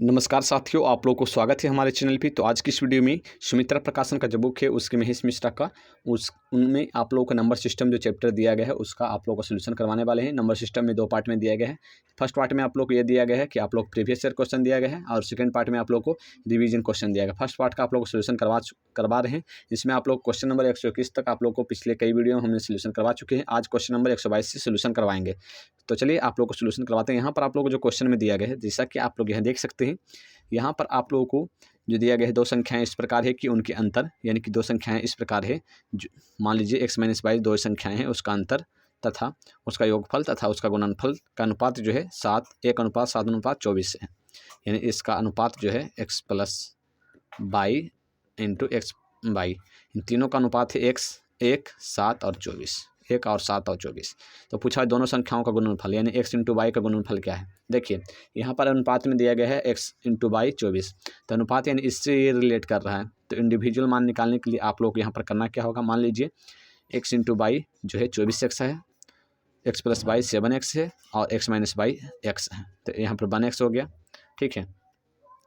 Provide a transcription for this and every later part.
नमस्कार साथियों, आप लोगों को स्वागत है हमारे चैनल पे। तो आज की इस वीडियो में सुमित्रा प्रकाशन का जो बुक है उसके महेश मिश्रा का उनमें आप लोगों को नंबर सिस्टम जो चैप्टर दिया गया है उसका आप लोगों को सोल्यूशन करवाने वाले हैं। नंबर सिस्टम में दो पार्ट में दिया गया है। फर्स्ट पार्ट में आप लोग को ये दिया गया है कि आप लोग प्रीवियस ईयर क्वेश्चन दिया गया है और सेकंड पार्ट में आप लोग को रिवीजन क्वेश्चन दिया गया। फर्स्ट पार्ट का आप लोग को सोल्यूशन करवा रहे हैं। इसमें आप लोग क्वेश्चन नंबर 121 तक आप लोग को पिछले कई वीडियो में हमने सोल्यूशन करवा चुके हैं। आज क्वेश्चन नंबर 122 से सोल्यूशन करवाएंगे। तो चलिए आप लोग को सोल्यूशन करवाते हैं। यहाँ पर आप लोग को जो क्वेश्चन में दिया गया है, जैसा कि आप लोग यहाँ देख सकते हैं, यहाँ पर आप लोगों को जो दिया गया है दो संख्याएं इस प्रकार है कि उनके अंतर, यानी कि दो संख्याएं इस प्रकार है। मान लीजिए x - 22 दो संख्याएं हैं, उसका अंतर तथा उसका योगफल तथा उसका गुणनफल का अनुपात जो है 1:7:24 है। यानी इसका अनुपात जो है x + y × x y, इन तीनों का अनुपात है 1, 7 और 24, 1 और 7 और 24। तो पूछा दोनों संख्याओं का गुणनफल यानी x × y का गुणनफल क्या है। देखिए यहाँ पर अनुपात में दिया गया है x × y 24, तो अनुपात यानी इससे ये रिलेट कर रहा है। तो इंडिविजुअल मान निकालने के लिए आप लोग यहाँ पर करना क्या होगा, मान लीजिए x × y जो है 24x है, x + y 7x है और x - y x है। तो यहाँ पर 1x हो गया। ठीक है,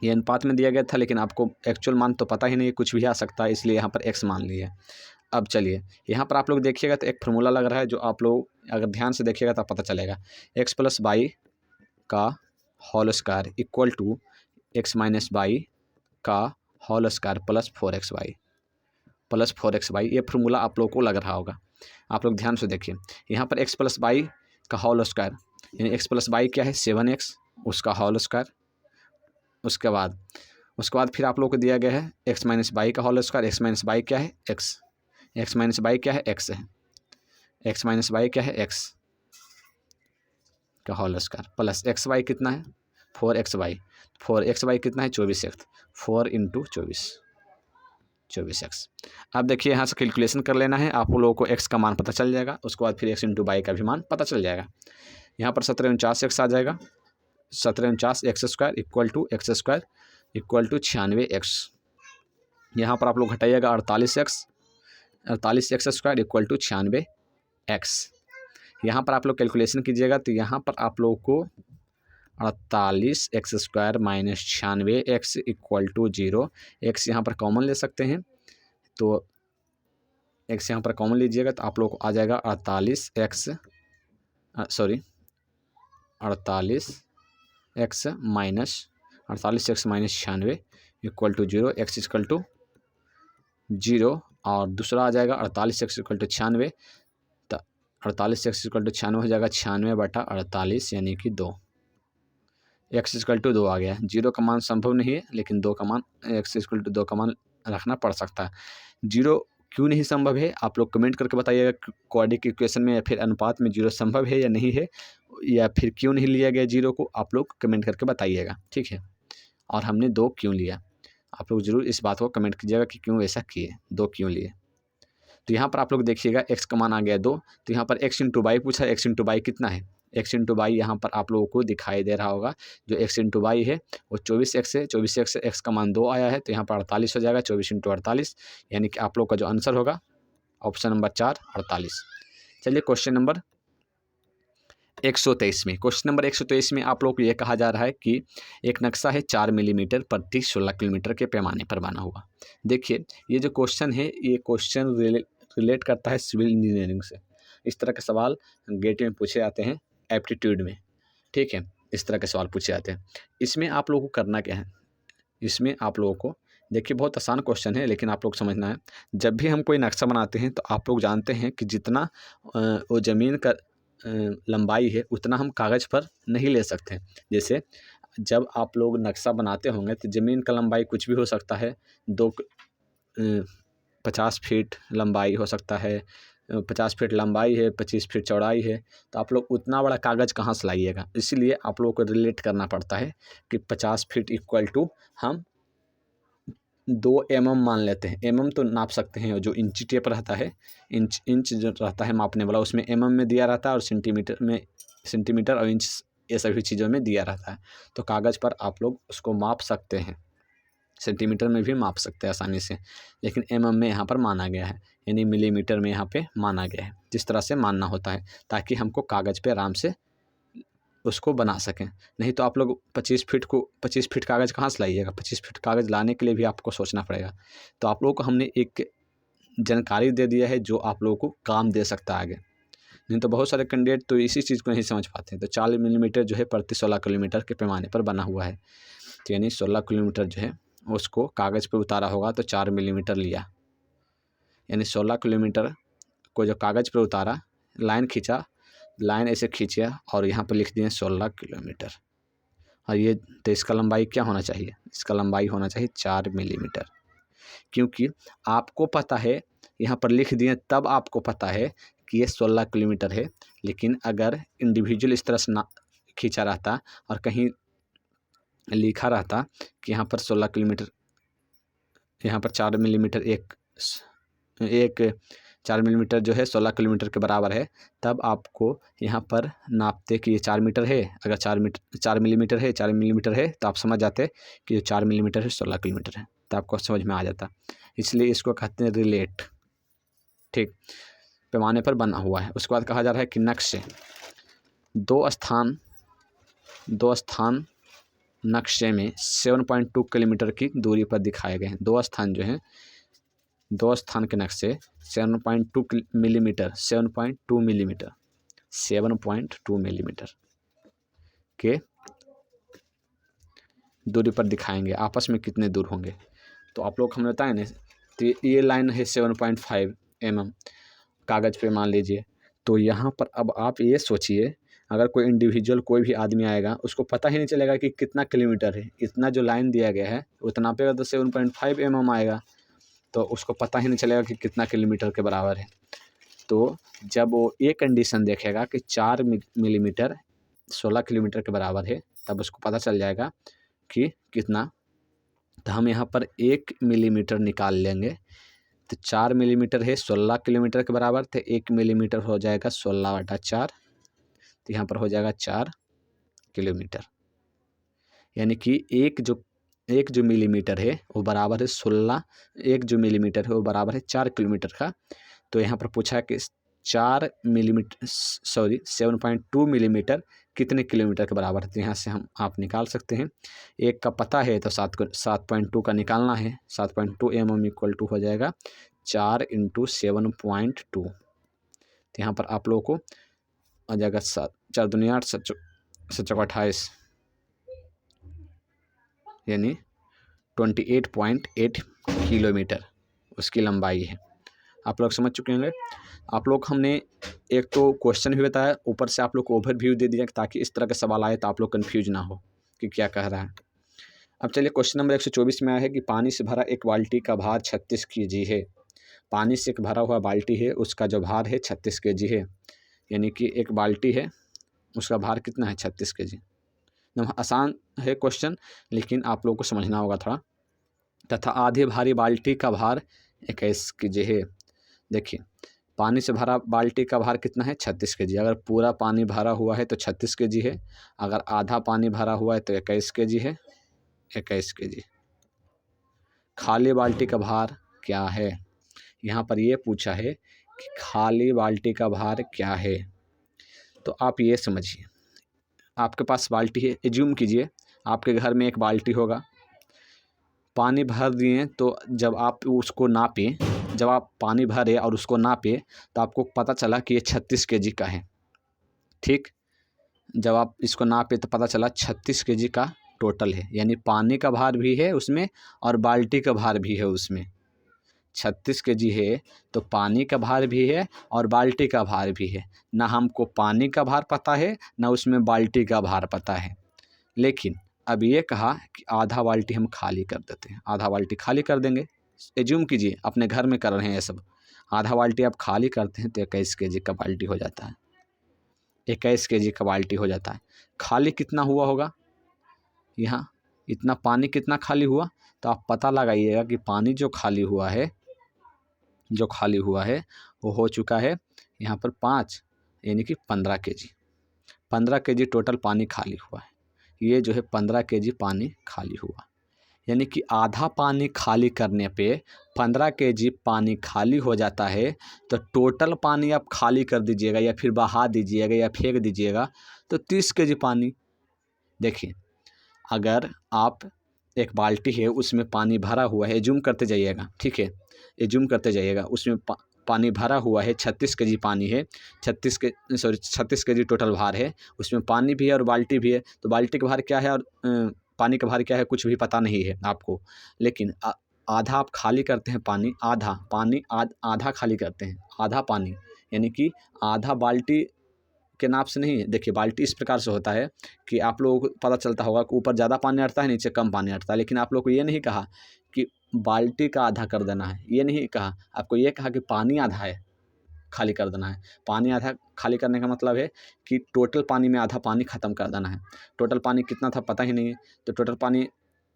ये अनुपात में दिया गया था लेकिन आपको एक्चुअल मान तो पता ही नहीं, कुछ भी आ सकता है, इसलिए यहाँ पर x मान लिया। अब चलिए यहाँ पर आप लोग देखिएगा तो एक फार्मूला लग रहा है, जो आप लोग अगर ध्यान से देखिएगा तो पता चलेगा। x + y का whole square equal to x - y का होल स्क्वायर प्लस 4xy, ये फार्मूला आप लोग को लग रहा होगा। आप लोग ध्यान से देखिए, यहाँ पर x + y का होल स्क्वायर यानी x + y क्या है 7x, उसका होल स्क्वायर। उसके बाद फिर आप लोग को दिया गया है x - y का होल स्क्वायर। x - y क्या है x, x - y क्या है x है, x - y क्या है x का होल स्क्वायर प्लस xy कितना है 4xy कितना है 24x, 4 × 24x। अब देखिए यहाँ से कैलकुलेशन कर लेना है, आप लोगों को x का मान पता चल जाएगा। उसके बाद फिर x × y का भी मान पता चल जाएगा। यहाँ पर 1749x आ जाएगा, 1749x² equal to x² equal to 96x। यहाँ पर आप लोग घटाइएगा 48x² इक्वल टू 96x। यहाँ पर आप लोग कैलकुलेशन कीजिएगा तो यहाँ पर आप लोग को 48x² - 96x equal to 0। x यहाँ पर कॉमन ले सकते हैं, तो x यहाँ पर कॉमन लीजिएगा तो आप लोग को आ जाएगा 48x - 96 equal to 0, x equal to 0 और दूसरा आ जाएगा 48x इक्वल टू 96। तो 48x इक्वल टू 96 हो जाएगा 96/48 यानी कि 2। x इक्वल टू 2 आ गया। 0 का मान संभव नहीं है लेकिन 2 का मान, x इक्वल टू 2 का मान रखना पड़ सकता है। 0 क्यों नहीं संभव है आप लोग कमेंट करके बताइएगा। क्वाड्रेटिक इक्वेशन में या फिर अनुपात में 0 संभव है या नहीं है, या फिर क्यों नहीं लिया गया 0 को, आप लोग कमेंट करके बताइएगा। ठीक है, और हमने 2 क्यों लिया, आप लोग ज़रूर इस बात को कमेंट कीजिएगा कि क्यों ऐसा किए, 2 क्यों लिए। तो यहाँ पर आप लोग देखिएगा x का मान आ गया 2। तो यहाँ पर x × y पूछा, x × y कितना है, x × y यहाँ पर आप लोगों को दिखाई दे रहा होगा। जो x × y है वो 24x है, 24x से x का मान 2 आया है, तो यहाँ पर 48 हो जाएगा। 24 × 48 यानी कि आप लोग का जो आंसर होगा ऑप्शन नंबर 4 48। चलिए क्वेश्चन नंबर 123 में, क्वेश्चन नंबर 123 में आप लोग को ये कहा जा रहा है कि एक नक्शा है 4 मिलीमीटर प्रति 16 किलोमीटर के पैमाने पर बना हुआ। देखिए ये जो क्वेश्चन है, ये क्वेश्चन रिलेट करता है सिविल इंजीनियरिंग से। इस तरह के सवाल गेट में पूछे जाते हैं एप्टीट्यूड में। ठीक है, इस तरह के सवाल पूछे जाते हैं। इसमें आप लोगों को करना क्या है, इसमें आप लोगों को देखिए बहुत आसान क्वेश्चन है लेकिन आप लोग समझना है। जब भी हम कोई नक्शा बनाते हैं तो आप लोग जानते हैं कि जितना वो ज़मीन का लंबाई है उतना हम कागज़ पर नहीं ले सकते। जैसे जब आप लोग नक्शा बनाते होंगे तो ज़मीन का लंबाई कुछ भी हो सकता है, 50 फीट लंबाई हो सकता है, 50 फीट लंबाई है, 25 फीट चौड़ाई है, तो आप लोग उतना बड़ा कागज़ कहाँ से लाइएगा। इसीलिए आप लोगों को रिलेट करना पड़ता है कि 50 फीट इक्वल टू हम 2 mm मान लेते हैं। mm तो नाप सकते हैं, जो इंची टेप रहता है, इंच जो रहता है मापने वाला, उसमें mm में दिया रहता है और सेंटीमीटर और इंच ये सभी चीज़ों में दिया रहता है। तो कागज़ पर आप लोग उसको माप सकते हैं, सेंटीमीटर में भी माप सकते हैं आसानी से, लेकिन mm में यहाँ पर माना गया है, यानी मिलीमीटर में यहाँ पे माना गया है। जिस तरह से मानना होता है ताकि हमको कागज़ पे आराम से उसको बना सकें। नहीं तो आप लोग 25 फीट कागज़ कहाँ से लाइएगा? 25 फीट कागज़ लाने के लिए भी आपको सोचना पड़ेगा। तो आप लोगों को हमने एक जानकारी दे दिया है जो आप लोगों को काम दे सकता है आगे। नहीं तो बहुत सारे कैंडिडेट तो इसी चीज़ को नहीं समझ पाते हैं। तो 40 मिलीमीटर जो है प्रति 16 किलोमीटर के पैमाने पर बना हुआ है। तो यानी 16 किलोमीटर जो है उसको कागज़ पे उतारा होगा तो 4 मिलीमीटर लिया, यानी 16 किलोमीटर को जो कागज़ पे उतारा, लाइन खींचा, लाइन ऐसे खींचा और यहाँ पर लिख दिए 16 किलोमीटर। और ये तो इसका लंबाई क्या होना चाहिए? इसका लंबाई होना चाहिए 4 मिलीमीटर, क्योंकि आपको पता है यहाँ पर लिख दिए तब आपको पता है कि ये 16 किलोमीटर है। लेकिन अगर इंडिविजुअल इस तरह से ना खींचा रहता और कहीं लिखा रहता कि यहाँ पर 16 किलोमीटर, यहाँ पर 4 मिलीमीटर एक 4 मिलीमीटर जो है 16 किलोमीटर के बराबर है, तब आपको यहाँ पर नापते कि ये 4 मीटर है। अगर 4 मिलीमीटर है, 4 मिलीमीटर है तो आप समझ जाते कि ये 4 मिलीमीटर है, 16 किलोमीटर है, तो आपको समझ में आ जाता। इसलिए इसको कहते हैं रिलेट। ठीक, पैमाने पर बना हुआ है। उसके बाद कहा जा रहा है कि नक्शे, दो स्थान नक्शे में 7.2 किलोमीटर की दूरी पर दिखाए गए हैं। दो स्थान जो हैं, दो स्थान के नक्शे 7.2 मिलीमीटर के दूरी पर दिखाएंगे। आपस में कितने दूर होंगे? तो आप लोग हमें बताएं ना। तो ये लाइन है 7.5 mm कागज़ पे मान लीजिए। तो यहाँ पर अब आप ये सोचिए, अगर कोई इंडिविजुअल कोई भी आदमी आएगा उसको पता ही नहीं चलेगा कि कितना किलोमीटर है। इतना जो लाइन दिया गया है उतना पे तो 7.5 mm आएगा, तो उसको पता ही नहीं चलेगा कि कितना किलोमीटर के बराबर है। तो जब वो ये कंडीशन देखेगा कि 4 मिलीमीटर 16 किलोमीटर के बराबर है, तब उसको पता चल जाएगा कि कितना। तो हम यहाँ पर 1 मिलीमीटर निकाल लेंगे। तो 4 मिलीमीटर है 16 किलोमीटर के बराबर, तो 1 मिलीमीटर हो जाएगा 16/4। तो यहाँ पर हो जाएगा 4 किलोमीटर, यानी कि एक जो मिलीमीटर है वो बराबर है 16, एक जो मिलीमीटर है वो बराबर है 4 किलोमीटर का। तो यहाँ पर पूछा कि 7.2 मिलीमीटर कितने किलोमीटर के बराबर है। तो यहाँ से आप निकाल सकते हैं। एक का पता है तो 7.2 का निकालना है। 7.2 mm इक्वल टू हो जाएगा 4 × 7.2। तो यहाँ पर आप लोगों को आ जाएगा 4 दूनी 8, 7 चौका 28, यानी 28.8 किलोमीटर उसकी लंबाई है। आप लोग समझ चुके होंगे। आप लोग हमने एक तो क्वेश्चन भी बताया, ऊपर से आप लोग को ओवरव्यू दे दिया ताकि इस तरह के सवाल आए तो आप लोग कन्फ्यूज ना हो कि क्या कह रहा है। अब चलिए क्वेश्चन नंबर 124 में आया है कि पानी से भरा एक बाल्टी का भार 36 kg है। पानी से एक भरा हुआ बाल्टी है, उसका जो भार है 36 kg है। यानी कि एक बाल्टी है, उसका भार कितना है? 36 kg। आसान है क्वेश्चन, लेकिन आप लोगों को समझना होगा थोड़ा। तथा आधे भारी बाल्टी का भार 21 kg है। देखिए, पानी से भरा बाल्टी का भार कितना है? 36 kg। अगर पूरा पानी भरा हुआ है तो 36 kg है, अगर आधा पानी भरा हुआ है तो 21 kg है। 21 kg। खाली बाल्टी का भार क्या है? यहाँ पर ये पूछा है कि खाली बाल्टी का भार क्या है। तो आप ये समझिए, आपके पास बाल्टी है, एज्यूम कीजिए आपके घर में एक बाल्टी होगा, पानी भर दिए। तो जब आप उसको नापें, जब आप पानी भरे और उसको नापे तो आपको पता चला कि ये 36 kg का है। ठीक, जब आप इसको नापे तो पता चला 36 kg का टोटल है, यानी पानी का भार भी है उसमें और बाल्टी का भार भी है उसमें। 36 kg है तो पानी का भार भी है और बाल्टी का भार भी है। ना हमको पानी का भार पता है ना उसमें बाल्टी का भार पता है। लेकिन अब ये कहा कि आधा बाल्टी हम खाली कर देते हैं। आधा बाल्टी खाली कर देंगे, एज्यूम कीजिए अपने घर में कर रहे हैं ये सब। आधा बाल्टी आप खाली करते हैं तो 21 kg का बाल्टी हो जाता है। 21 kg का बाल्टी हो जाता है। खाली कितना हुआ होगा? यहाँ इतना पानी कितना खाली हुआ? तो आप पता लगाइएगा कि पानी जो खाली हुआ है वो हो चुका है यहाँ पर 5, यानी कि 15 kg। 15 kg टोटल पानी खाली हुआ है। ये जो है 15 kg पानी खाली हुआ, यानी कि आधा पानी खाली करने पे 15 kg पानी खाली हो जाता है। तो टोटल पानी आप खाली कर दीजिएगा या फिर बहा दीजिएगा या फेंक दीजिएगा तो 30 kg पानी। देखिए, अगर आप एक बाल्टी है उसमें पानी भरा हुआ है, एज्यूम करते जाइएगा, ठीक है, एज्यूम करते जाइएगा, उसमें पानी भरा हुआ है, 36 kg पानी है, 36 kg टोटल भार है, उसमें पानी भी है और बाल्टी भी है। तो बाल्टी का भार क्या है और पानी का भार क्या है कुछ भी पता नहीं है आपको, लेकिन आधा आप खाली करते हैं पानी, आधा खाली करते हैं, आधा पानी, यानी कि आधा बाल्टी के नाप से नहीं है। देखिए, बाल्टी इस प्रकार से होता है कि आप लोगों को पता चलता होगा कि ऊपर ज़्यादा पानी अटता है, नीचे कम पानी अटता है, लेकिन आप लोग को ये नहीं कहा कि बाल्टी का आधा कर देना है, ये नहीं कहा, आपको ये कहा कि पानी आधा है खाली कर देना है। पानी आधा खाली करने का मतलब है कि टोटल पानी में आधा पानी ख़त्म कर देना है। टोटल पानी कितना था पता ही नहीं है, तो टोटल पानी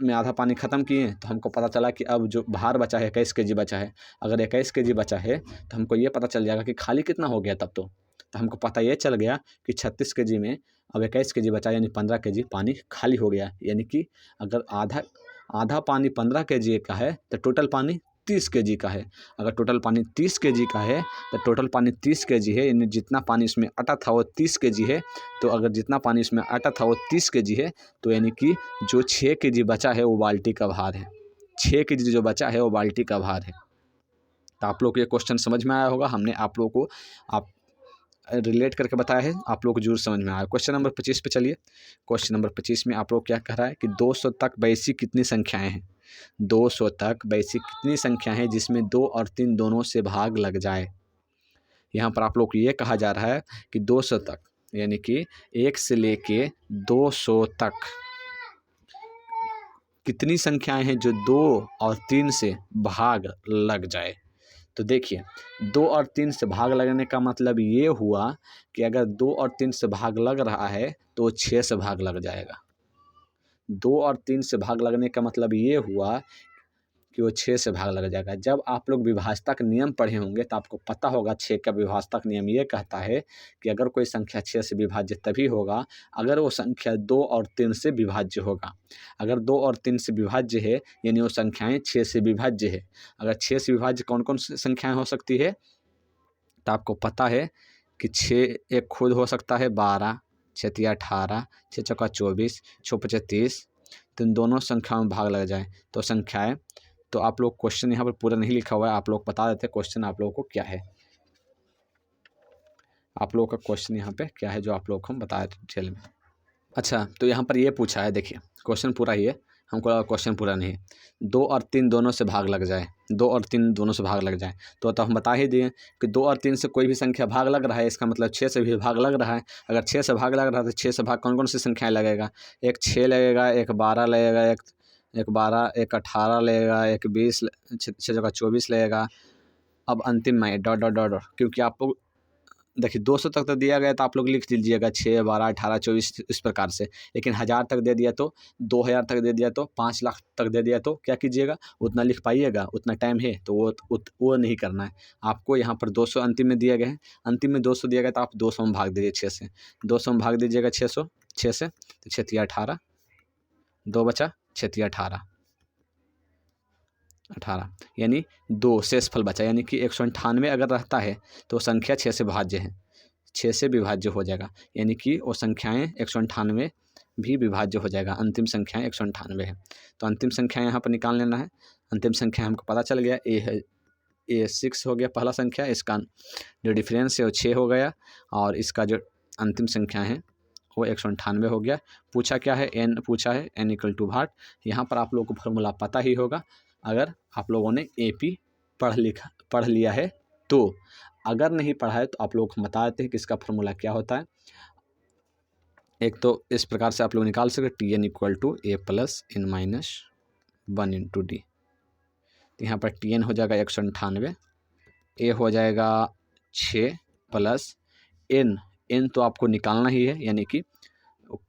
में आधा पानी ख़त्म किए, तो हमको पता चला कि अब जो भार बचा है 21 kg बचा है। अगर 21 kg बचा है तो हमको ये पता चल जाएगा कि खाली कितना हो गया तब तो हमको पता ये चल गया कि 36 kg में अब 21 kg बचा, यानी 15 kg पानी खाली हो गया। यानी कि अगर आधा पानी 15 kg का है तो टोटल पानी 30 kg का है। अगर टोटल पानी 30 kg का है तो टोटल पानी 30 kg है, यानी जितना पानी इसमें अटा था वो 30 kg है। तो अगर जितना पानी इसमें अटा था वो 30 kg है, तो यानी कि जो 6 kg बचा है वो बाल्टी का भार है। 6 kg जो बचा है वो बाल्टी का भार है। तो आप लोग को ये क्वेश्चन समझ में आया होगा, हमने आप लोगों को रिलेट करके बताया है, आप लोग को जरूर समझ में आया। क्वेश्चन नंबर 25 पे चलिए। क्वेश्चन नंबर 25 में आप लोग क्या कह रहा है कि 200 तक वैसी कितनी संख्याएं हैं, 200 तक वैसी कितनी संख्या है जिसमें 2 और 3 दोनों से भाग लग जाए। यहाँ पर आप लोग को ये कहा जा रहा है कि 200 तक, यानी कि 1 से लेके 200 तक कितनी संख्याएं हैं जो 2 और 3 से भाग लग जाए। तो देखिए, 2 और 3 से भाग लगने का मतलब ये हुआ कि अगर 2 और 3 से भाग लग रहा है तो वो 6 से भाग लग जाएगा। 2 और 3 से भाग लगने का मतलब ये हुआ कि वो 6 से भाग लग जाएगा। जब आप लोग विभाज्यता का नियम पढ़े होंगे तो आपको पता होगा 6 का विभाज्यता का नियम ये कहता है कि अगर कोई संख्या 6 से विभाज्य तभी होगा अगर वो संख्या 2 और 3 से विभाज्य होगा। अगर 2 और 3 से विभाज्य है यानी वो संख्याएं 6 से विभाज्य है। अगर 6 से विभाज्य कौन कौन सी संख्याएं हो सकती है, तो आपको पता है कि 6 एक खुद हो सकता है 12, 6 तिया 18, 6 चौका 24, 6 पचे 30, तो इन दोनों संख्याओं में भाग लग जाए तो संख्याएं। तो आप लोग क्वेश्चन यहाँ पर पूरा नहीं लिखा हुआ है, आप लोग बता देते क्वेश्चन आप लोगों को क्या है। आप लोगों का क्वेश्चन यहाँ पे क्या है जो आप लोग को हम बताए डिटेल में। अच्छा, तो यहाँ पर ये पूछा है, देखिए क्वेश्चन पूरा ही है, हमको लगा क्वेश्चन पूरा नहीं है। 2 और 3 दोनों से भाग लग जाए, 2 और 3 दोनों से भाग लग जाए, तो हम बता ही दिए कि 2 और 3 से कोई भी संख्या भाग लग रहा है, इसका मतलब 6 से भी भाग लग रहा है। अगर 6 से भाग लग रहा है तो 6 से भाग कौन कौन सी संख्याएँ लगेगा, एक 6 लगेगा, एक 12 लगेगा, एक 12, एक 18 लगेगा, एक 20, 6 जगह 24 लगेगा। अब अंतिम में डॉट डॉट डॉट डॉट, क्योंकि आपको देखिए 200 तक तो दिया गया तो आप लोग लिख लीजिएगा 6, 12, 18, 24 इस प्रकार से। लेकिन 1000 तक दे दिया तो, 2000 तक दे दिया तो, 5 लाख तक दे दिया तो क्या कीजिएगा, उतना लिख पाइएगा, उतना टाइम है तो वो नहीं करना है आपको। यहाँ पर 200 अंतिम में दिया गया है, अंतिम में 200 दिया गया तो आप 200 में भाग दीजिए 6 से, 200 में भाग दीजिएगा 600, 6 से, तो 6 तिया 18, 2 बचा, 6 तिया 18, यानी 2 शेषफल बचा, यानी कि 198 अगर रहता है तो संख्या 6 से भाज्य है, 6 से विभाज्य हो जाएगा, यानी कि वो संख्याएँ 198 भी विभाज्य हो जाएगा। अंतिम संख्याएँ 198 है, तो अंतिम संख्या यहाँ पर निकाल लेना है। अंतिम संख्या हमको पता चल गया, ए 6 हो गया पहला संख्या, इसका जो डिफरेंस है वो 6 हो गया, और इसका जो अंतिम संख्या है वो 198 हो गया। पूछा क्या है, n पूछा है, n = भाट। यहाँ पर आप लोगों को फॉर्मूला पता ही होगा अगर आप लोगों ने AP पढ़ लिया है तो। अगर नहीं पढ़ा है तो आप लोग को बता देते हैं कि इसका फॉर्मूला क्या होता है। एक तो इस प्रकार से आप लोग निकाल सकते, Tn = a + n - 1 × d। यहाँ पर Tn हो जाएगा 198, a हो जाएगा 6 प्लस n तो आपको निकालना ही है, यानी कि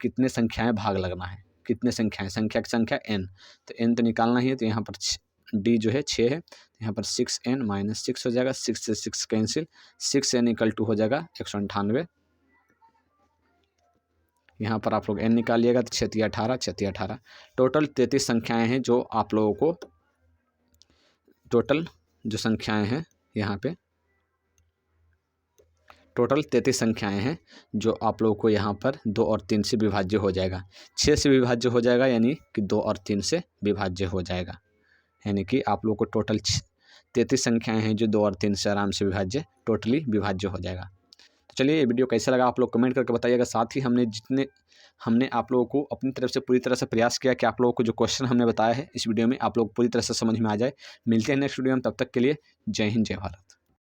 कितने संख्याएं भाग लगना है, कितने संख्याएं, संख्या की संख्या n, तो n तो निकालना ही है। तो यहाँ पर d जो है 6 है, तो यहाँ पर 6n - 6 हो जाएगा, 6 से 6 कैंसिल, 6n = हो जाएगा 198। यहाँ पर आप लोग n निकालिएगा तो 6 तिया 18, 6 तिया 18, टोटल 33 संख्याएं हैं जो आप लोगों को, टोटल जो संख्याएं हैं यहाँ पे टोटल 33 संख्याएं हैं जो आप लोगों को यहाँ पर 2 और 3 से विभाज्य हो जाएगा। 6 से विभाज्य हो जाएगा यानी कि 2 और 3 से विभाज्य हो जाएगा, यानी कि आप लोगों को टोटल 33 संख्याएं हैं जो 2 और 3 से आराम से विभाज्य टोटली विभाज्य हो जाएगा। तो चलिए ये वीडियो कैसा लगा आप लोग कमेंट करके बताइएगा। साथ ही हमने आप लोगों को अपनी तरफ से पूरी तरह से प्रयास किया कि आप लोगों को जो क्वेश्चन हमने बताया है इस वीडियो में आप लोग पूरी तरह से समझ में आ जाए। मिलते हैं नेक्स्ट वीडियो में, तब तक के लिए जय हिंद जय भारत।